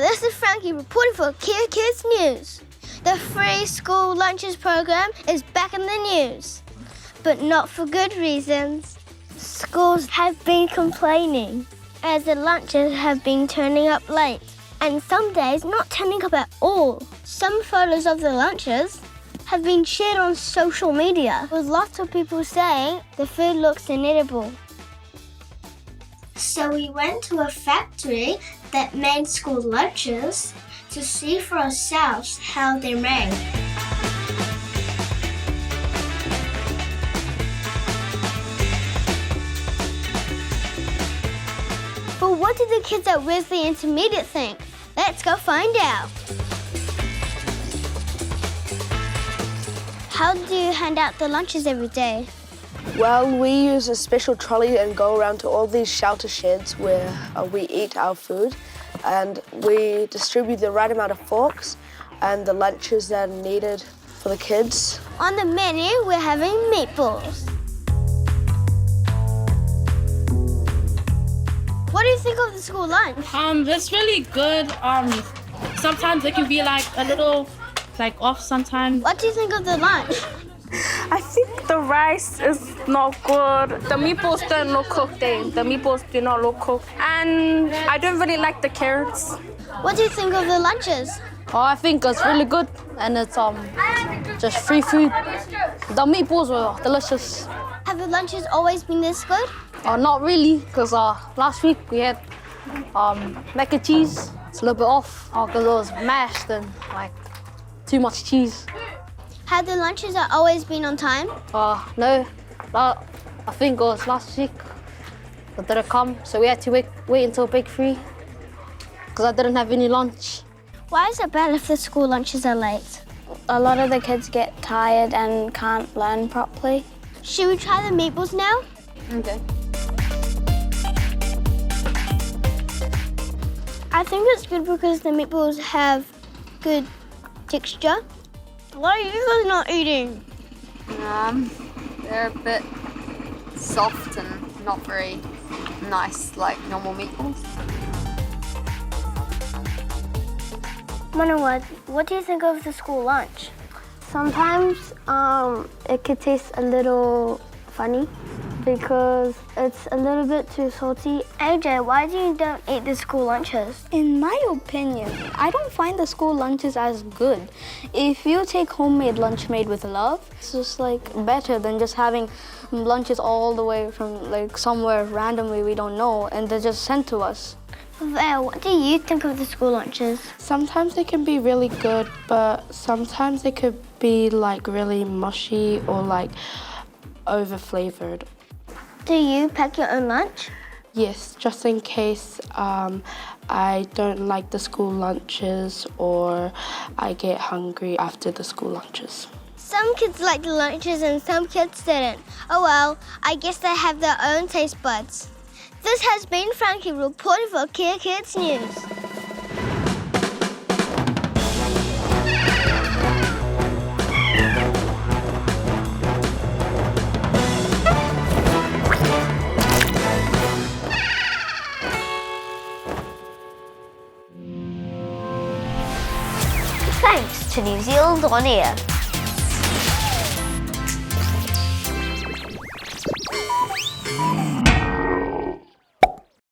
This is Frankie reporting for Kia Kids News. The free school lunches program is back in the news, but not for good reasons. Schools have been complaining as the lunches have been turning up late, and some days not turning up at all. Some photos of the lunches have been shared on social media, with lots of people saying the food looks inedible. So we went to a factory that made school lunches to see for ourselves how they're made. But what did the kids at Wesley Intermediate think? Let's go find out. How do you hand out the lunches every day? Well, we use a special trolley and go around to all these shelter sheds where we eat our food, and we distribute the right amount of forks and the lunches that are needed for the kids. On the menu, we're having meatballs. What do you think of the school lunch? It's really good. Sometimes it can be like a little off sometimes. What do you think of the lunch? I think the rice is not good. The meatballs don't look cooked. The meatballs do not look cooked. And I don't really like the carrots. What do you think of the lunches? Oh, I think it's really good, and it's just free food. The meatballs were delicious. Have the lunches always been this good? Not really, because last week we had mac and cheese. It's a little bit off because it was mashed and too much cheese. Have the lunches always been on time? No, I think it was last week. It didn't come, so we had to wait until break 3 because I didn't have any lunch. Why is it bad if the school lunches are late? A lot of the kids get tired and can't learn properly. Should we try the meatballs now? Okay. I think it's good because the meatballs have good texture. Why are you guys not eating? They're a bit soft and not very nice like normal meatballs. Manu, what do you think of the school lunch? Sometimes it could taste a little funny because it's a little bit too salty. AJ, why do you don't eat the school lunches? In my opinion, I don't find the school lunches as good. If you take homemade lunch made with love, it's just better than just having lunches all the way from somewhere randomly we don't know and they're just sent to us. Val, what do you think of the school lunches? Sometimes they can be really good, but sometimes they could be really mushy or over-flavored. Do you pack your own lunch? Yes, just in case I don't like the school lunches or I get hungry after the school lunches. Some kids liked the lunches and some kids didn't. Oh well, I guess they have their own taste buds. This has been Frankie reporting for Kia Kids News. Thanks to New Zealand On Air.